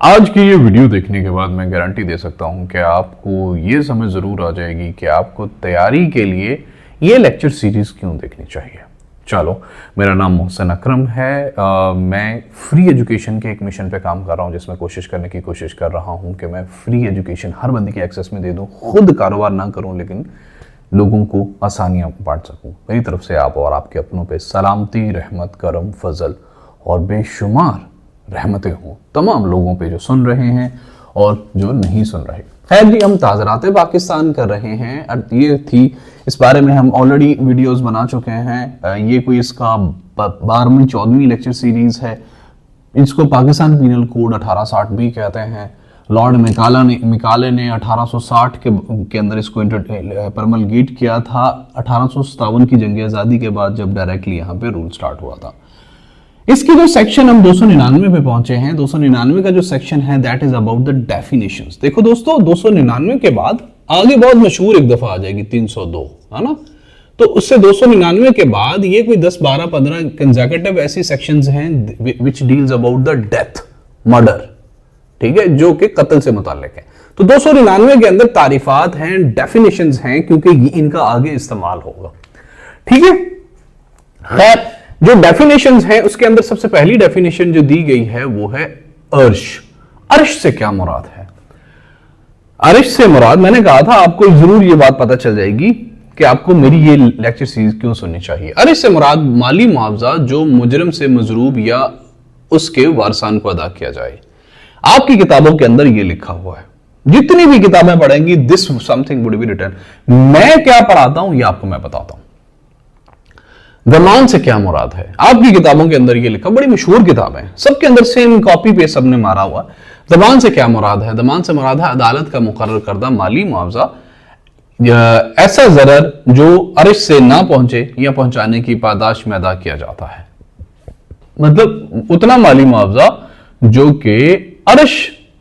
आज की ये वीडियो देखने के बाद मैं गारंटी दे सकता हूं कि आपको ये समझ ज़रूर आ जाएगी कि आपको तैयारी के लिए ये लेक्चर सीरीज़ क्यों देखनी चाहिए। चलो, मेरा नाम मोहसिन अकरम है। मैं फ्री एजुकेशन के एक मिशन पे काम कर रहा हूं, जिसमें कोशिश कर रहा हूं कि मैं फ्री एजुकेशन हर बंदे के एक्सेस में दे दूं। खुद कारोबार ना करूं, लेकिन लोगों को आसानियां बांट सकूं। मेरी तरफ से आप और आपके अपनों पे सलामती, रहमत, करम, फजल और बेशुमार रहमतें हों तमाम लोगों पे जो सुन रहे हैं और जो नहीं सुन रहे। खैर जी, हम ताज़रात पाकिस्तान कर रहे हैं। और ये थी, इस बारे में हम ऑलरेडी वीडियोस बना चुके हैं। ये कोई इसका 12वीं 14वीं लेक्चर सीरीज है। इसको पाकिस्तान पीनल कोड 1860 भी कहते हैं। लॉर्ड मिकाले ने 1860 के अंदर इसको प्रमलगेट किया था। 1857 की जंग आज़ादी के बाद जब डायरेक्टली यहाँ पे रूल स्टार्ट हुआ था। इसकी जो सेक्शन हम 299 पे पहुंचे हैं, 299 का जो सेक्शन है that is about the definitions. देखो दोस्तों, 299 के बाद आगे बहुत मशहूर एक दफा आ जाएगी 302, है ना। तो उससे 299 के बाद ये कोई 10, 12, 15 कंसेक्यूटिव ऐसी सेक्शंस हैं which deals about the death, murder, ठीक है, जो कि कत्ल से मुताल्लिक है। तो 299 के अंदर तारीफात हैं, डेफिनेशंस हैं, क्योंकि इनका आगे इस्तेमाल होगा, ठीक है। खैर, जो डेफिनेशंस हैं उसके अंदर सबसे पहली डेफिनेशन जो दी गई है वो है अर्श। अर्श से क्या मुराद है? अर्श से मुराद, मैंने कहा था आपको जरूर ये बात पता चल जाएगी कि आपको मेरी ये लेक्चर सीरीज क्यों सुननी चाहिए। अर्श से मुराद माली मुआवजा जो मुजरिम से मजरूब या उसके वारसान को अदा किया जाए। आपकी किताबों के अंदर ये लिखा हुआ है, जितनी भी किताबें पढ़ेंगी this something would be written. मैं क्या पढ़ाता हूं ये आपको मैं बताता हूं। दमान से क्या मुराद है? आपकी किताबों के अंदर ये लिखा, बड़ी मशहूर किताब है, सबके अंदर सेम कॉपी पे सबने मारा हुआ। दमान से क्या मुराद है? दमान से मुराद है अदालत का मुकर्रर करदा माली मुआवजा, ऐसा जरर जो अर्श से ना पहुंचे या पहुंचाने की पादाश में अदा किया जाता है। मतलब उतना माली मुआवजा जो कि अर्श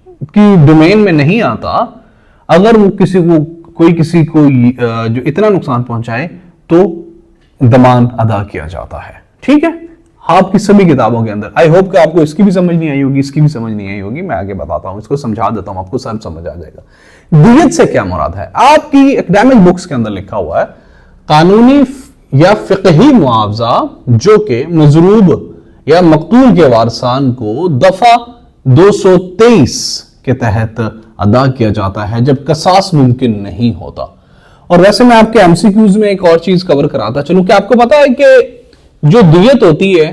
की डोमेन में नहीं आता, अगर वो किसी को जो इतना नुकसान पहुंचाए तो दमान अदा किया जाता है, ठीक है। आपकी सभी किताबों के अंदर, आई होप कि आपको इसकी भी समझ नहीं आई होगी, इसकी भी समझ नहीं आई होगी। मैं आगे बताता हूं, इसको समझा देता हूं, आपको सब समझ आ जाएगा। दियत से क्या मुराद है? आपकी एकेडमिक बुक्स के अंदर लिखा हुआ है कानूनी या फिक़ही मुआवजा जो कि मजरूब या मकतूल के वारसान को दफा 223 के तहत अदा किया जाता है जब कसास मुमकिन नहीं होता। और वैसे मैं आपके एमसीक्यूज में एक और चीज कवर कराता चलूं कि आपको पता है कि जो दियत होती है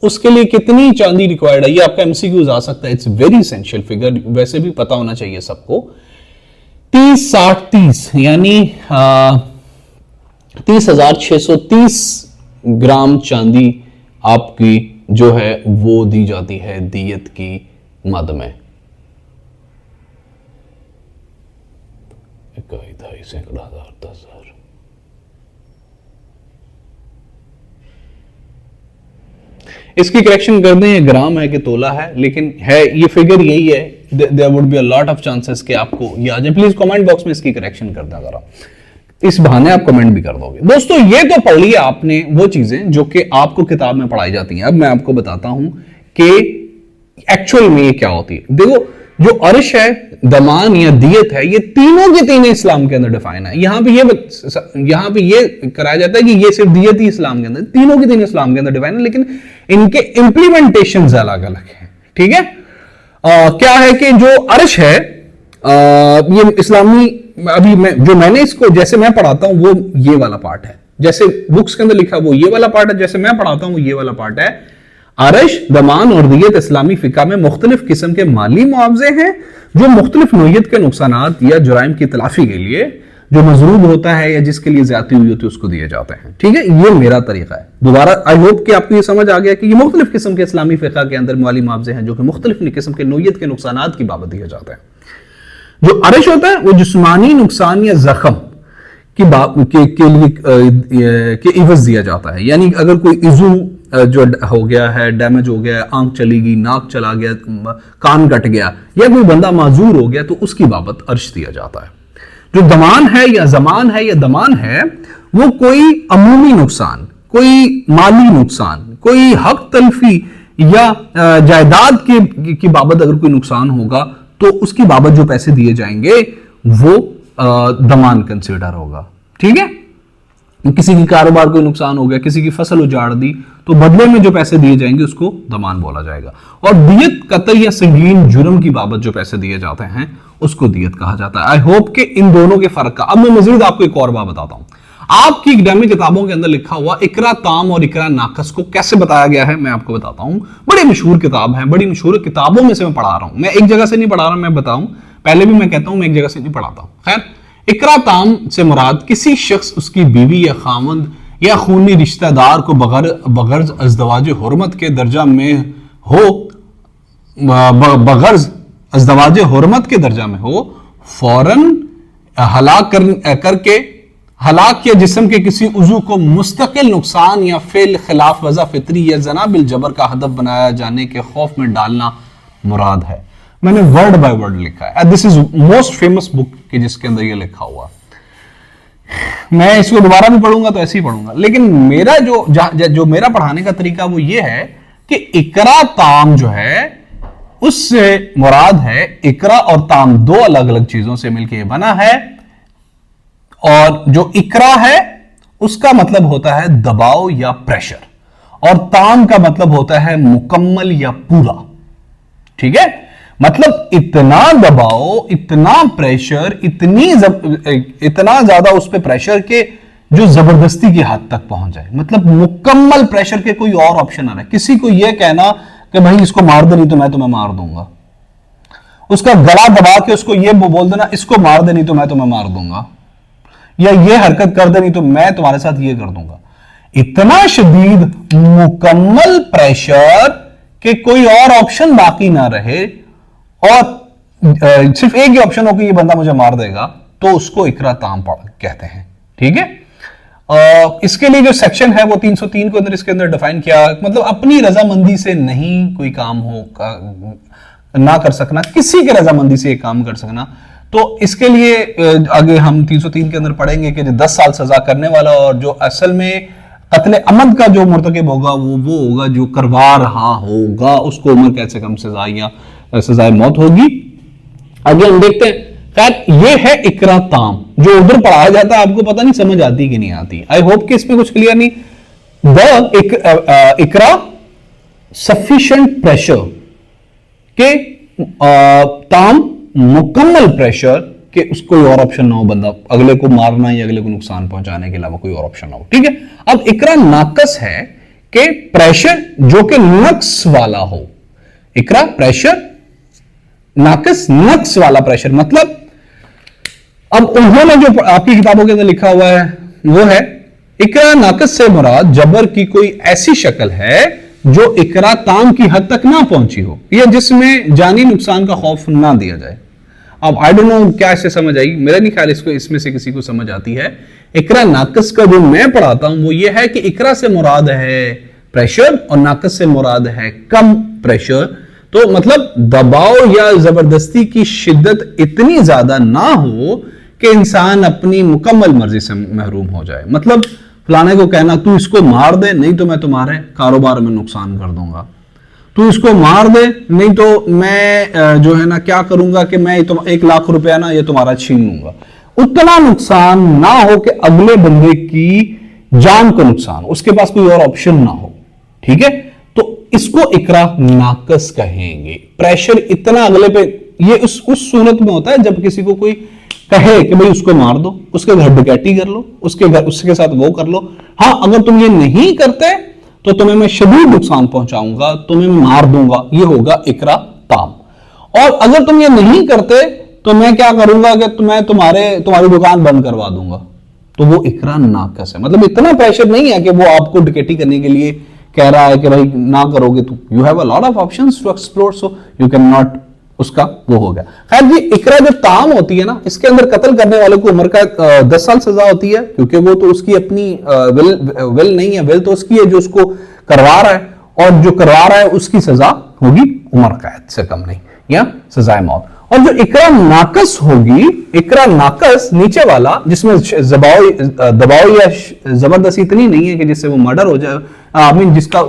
उसके लिए कितनी चांदी रिक्वायर्ड है। ये आपका एमसीक्यूज आ सकता है, इट्स वेरी एसेंशियल फिगर, वैसे भी पता होना चाहिए सबको। 30, 60, 30 यानी 30,630 ग्राम चांदी आपकी जो है वो दी जाती है दियत की मद में। 2.5 सैकड़ा, 10,000। इसकी करेक्शन कर दें, ये ग्राम है कि तोला है, लेकिन है ये फिगर यही है। There would be a lot of chances कि आपको ये आ जाए। प्लीज कमेंट बॉक्स में इसकी करेक्शन कर दें, अगर आप इस बहाने आप कमेंट भी कर दोगे। दोस्तों, ये तो पढ़ लिया आपने वो चीजें जो कि आपको किताब में पढ़ाई जाती हैं। अब मैं आपको बताता हूं कि एक्चुअल में ये क्या होती है। देखो, जो अर्श है, दमान या दियत है, ये तीनों के तीनों इस्लाम के अंदर डिफाइन है। यहां पे ये कराया जाता है कि ये सिर्फ दियत ही इस्लाम के अंदर, तीनों के तीनों इस्लाम के अंदर डिफाइन है, लेकिन इनके इंप्लीमेंटेशन अलग अलग है, ठीक है। क्या है कि जो अर्श है ये इस्लामी, अभी मैंने इसको जैसे मैं पढ़ाता हूं वो ये वाला पार्ट है, जैसे बुक्स के अंदर लिखा वो ये वाला पार्ट है, जैसे मैं पढ़ाता हूं वो ये वाला पार्ट है। अर्श, दमान और दियत इस्लामी फिका में मुख्तलिफ किस्म के माली मुआवजे हैं जो मुख्तलिफ नोयत के नुकसानात या जुराइम की तलाफी के लिए जो मजरूब होता है या जिसके लिए ज्यादती हुई होती है उसको दिए जाते हैं, ठीक है। ये मेरा तरीका है। दोबारा आई होप कि आपको ये समझ आ गया कि ये मुख्तलिफ किस्म के इस्लामी फिका के अंदर माली मुआवजे हैं जो कि मुख्तलिफ किस्म के नोयत के नुकसानात की बाबत दिए जाते हैं। जो अर्श होता है वो जिस्मानी नुकसान या जख्म के इवज दिया जाता है। यानी अगर कोई इजू जो हो गया है, डैमेज हो गया है, आंख चली गई, नाक चला गया, कान कट गया, या कोई बंदा माजूर हो गया, तो उसकी बाबत अर्श दिया जाता है। जो दमान है या जमान है या दमान है, वो कोई अमूमी नुकसान, कोई माली नुकसान, कोई हक तलफी या जायदाद की बाबत अगर कोई नुकसान होगा तो उसकी बाबत जो पैसे दिए जाएंगे वो दमान कंसिडर होगा। ठीक है, किसी की कारोबार को नुकसान हो गया, किसी की फसल उजाड़ दी, तो बदले में जो पैसे दिए जाएंगे उसको दमान बोला जाएगा। और दियत कतई या संगीन जुर्म की बाबत जो पैसे दिए जाते हैं उसको दियत कहा जाता है। आई होप कि इन दोनों के फर्क का अब मैं मजीद आपको एक और बात बताता हूं। आपकी एकेडमिक किताबों के अंदर लिखा हुआ इकरा ताम और इकरा नाकस को कैसे बताया गया है मैं आपको बताता हूं। बड़ी मशहूर किताब है, बड़ी मशहूर किताबों में से मैं पढ़ा रहा हूं। मैं एक जगह से नहीं पढ़ा रहा, मैं बताऊं, पहले भी मैं कहता हूं मैं एक जगह से नहीं पढ़ाता हूं। खैर, इकरा ताम से मुराद किसी शख्स, उसकी बीवी या खामंद या खूनी रिश्तेदार को बगर्ज अज़दवाज हुर्मत के दर्जा में हो, बगर्ज अज़दवाज हुर्मत के दर्जा में हो, फौरन हलाक या जिस्म के किसी उज़ू को मुस्तकिल नुकसान या फेल खिलाफ वज़ा फितरी या जना बिल जबर का हदफ बनाया जाने के खौफ में डालना मुराद है। मैंने वर्ड बाय वर्ड लिखा है। This is most famous book कि जिसके अंदर ये लिखा हुआ। मैं इसको दोबारा भी पढ़ूंगा तो ऐसे ही पढ़ूंगा, लेकिन मेरा जो मेरा पढ़ाने का तरीका वो ये है कि इकरा ताम जो है उससे मुराद है, इकरा और ताम दो अलग अलग चीजों से मिलकर बना है। और जो इकरा है उसका मतलब होता है दबाव या प्रेशर, और ताम का मतलब होता है मुकम्मल या पूरा। ठीक है, मतलब इतना दबाव, इतना प्रेशर, इतना ज्यादा उस पर प्रेशर के जो जबरदस्ती की हद तक पहुंच जाए, मतलब मुकम्मल प्रेशर के, कोई और ऑप्शन ना रहे। किसी को यह कहना कि भाई इसको मार दे नहीं तो मैं तुम्हें मार दूंगा, उसका गला दबा के उसको यह बोल देना इसको मार दे नहीं तो मैं तुम्हें मार दूंगा, या ये हरकत कर दे नहीं तो मैं तुम्हारे साथ ये कर दूंगा। इतना शदीद मुकम्मल प्रेशर कि कोई और ऑप्शन बाकी ना रहे और सिर्फ एक ही ऑप्शन हो कि ये बंदा मुझे मार देगा, तो उसको इकरा ताम कहते हैं। ठीक है, इसके लिए जो सेक्शन है वो 303 के अंदर, इसके अंदर डिफाइन किया, मतलब अपनी रजामंदी से नहीं कोई काम हो ना कर सकना, किसी की रजामंदी से एक काम कर सकना। तो इसके लिए आगे हम 303 के अंदर पढ़ेंगे कि जो 10 साल सजा करने वाला और जो असल में कत्ले अमद का जो मुर्तकिब होगा वो होगा जो करवा रहा होगा, उसको उम्र कैद से कम सजा या सजाए मौत होगी। आगे हम देखते हैं। खैर, ये है इकरा ताम जो उधर पढ़ाया जाता है, आपको पता नहीं समझ आती कि नहीं आती। आई होप कि इसमें कुछ क्लियर नहीं। द इकरा सफिशिएंट प्रेशर के ताम मुकम्मल प्रेशर के उसको कोई और ऑप्शन ना हो, बंदा अगले को मारना या अगले को नुकसान पहुंचाने के अलावा कोई और ऑप्शन ना हो। ठीक है, अब इकरा नाकस है कि प्रेशर जो कि नक्स वाला हो। इकरा प्रेशर, नाकस नक्स वाला प्रेशर, मतलब अब उन्होंने जो आपकी किताबों के अंदर लिखा हुआ है वो है इकरा नाकस से मुराद जबर की कोई ऐसी शक्ल है जो इकरा ताम की हद तक ना पहुंची हो या जिसमें जानी नुकसान का खौफ ना दिया जाए। अब आई डोंट नो क्या इससे समझ आई, मेरा नहीं ख्याल इसको इसमें से किसी को समझ आती है। इकरा नाकस का जो मैं पढ़ाता हूं वो ये है कि इकरा से मुराद है प्रेशर और नाकस से मुराद है कम प्रेशर। तो मतलब दबाव या जबरदस्ती की शिद्दत इतनी ज्यादा ना हो कि इंसान अपनी मुकम्मल मर्जी से महरूम हो जाए। मतलब फलाने को कहना तू इसको मार दे नहीं तो मैं तुम्हारे कारोबार में नुकसान कर दूंगा, तू इसको मार दे नहीं तो मैं जो है ना क्या करूंगा कि मैं 1 लाख रुपया ना ये तुम्हारा छीन लूंगा। उतना नुकसान ना हो कि अगले बंदे की जान को नुकसान, उसके पास कोई और ऑप्शन ना हो। ठीक है, तो इसको इकरा नाकस कहेंगे। प्रेशर इतना अगले पे, ये उस सूरत में होता है जब किसी को कोई कहे कि भाई उसको मार दो, उसके घर डकैती कर लो, उसके साथ वो कर लो। हाँ, अगर तुम ये नहीं करते तो तुम्हें मैं शदीद नुकसान पहुंचाऊंगा, तुम्हें मार दूंगा, ये होगा इकरा ताम। और अगर तुम ये नहीं करते तो मैं क्या करूंगा कि मैं तुम्हारी दुकान बंद करवा दूंगा, तो वो इकरा नाकस है। मतलब इतना प्रेशर नहीं है कि वो आपको डकैती करने के लिए कह रहा है कि भाई ना करोगे तो you have a lot of options to explore, so you can not, उसका वो हो गया। खैर जी, इकरा जो ताम होती है ना, इसके अंदर कत्ल करने वाले को उम्र का 10 साल सजा होती है, क्योंकि वो तो उसकी अपनी विल नहीं है, विल तो उसकी है जो उसको करवा रहा है, और जो करवा रहा है उसकी सजा होगी उम्र कैद से कम नहीं या सजाए मौत। और जो इकरा नाकस होगी, इकरा नाकस नीचे वाला जिसमें दबाव या जबरदस्ती इतनी नहीं है कि जिससे वो मर्डर हो जाए,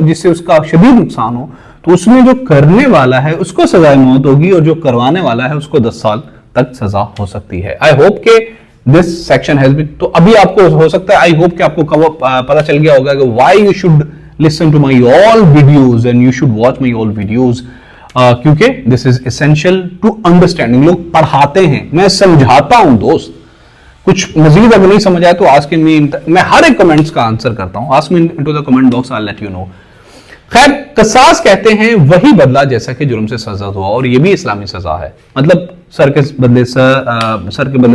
जिससे उसका शदीद नुकसान हो, तो उसमें जो करने वाला है उसको सजाए मौत होगी और जो करवाने वाला है उसको 10 साल तक सजा हो सकती है। आई होप के दिस सेक्शन हैज बीन, तो अभी आपको हो सकता है, आई होप कि आपको पता चल गया होगा कि why you should listen to my all videos and you should watch my all videos, क्योंकि this is essential to understanding. लोग पढ़ाते हैं, मैं समझाता हूं दोस्त, कुछ मजीद अगर नहीं समझ आए तो आस्क मी, मैं हर एक कमेंट्स का आंसर करता हूं, ask me into the comment box, I will let you know. खैर, कसास कहते हैं वही बदला जैसा कि जुर्म से सजा हुआ, और ये भी इस्लामी सजा है। मतलब सर के बदले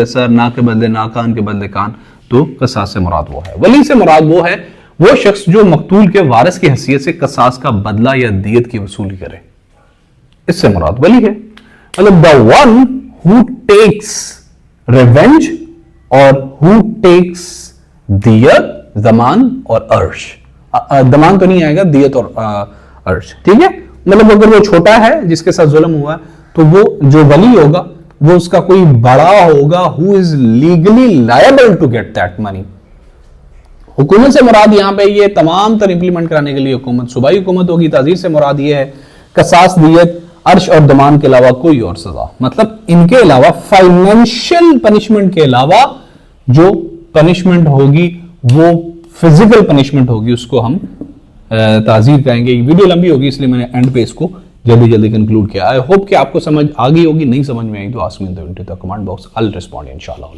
सर, नाक के बदले नाक, कान के बदले कान, तो कसास से मुराद वो है। वली से मुराद वो है वो शख्स जो मकतूल के वारिस की हैसियत से कसास का बदला या दियत की वसूली करे, इससे मुराद वली है। मतलब the one who takes revenge और हु टेक्स दियत, जमान और अर्श। दमान तो नहीं आएगा, दियत और अर्श, ठीक है। मतलब अगर वो छोटा है जिसके साथ जुल्म हुआ है, तो वो जो वली होगा वो उसका कोई बड़ा होगा, who is legally liable to get that money. हुकूमत से मुराद यहां पे ये तमाम तर इंप्लीमेंट कराने के लिए हुकूमत, सूबाई हुकूमत होगी। ताजीर से मुराद ये है कसास, दियत, अर्श और दमान के अलावा कोई और सजा। मतलब इनके अलावा फाइनेंशियल पनिशमेंट के अलावा जो पनिशमेंट होगी वो फिजिकल पनिशमेंट होगी, उसको हम ताजीर कहेंगे। वीडियो लंबी होगी इसलिए मैंने एंड पे इसको जल्दी जल्दी कंक्लूड किया। आई होप कि आपको समझ आ गई होगी, नहीं समझ में आई तो ask me in the comment box, I will respond इंशाल्लाह।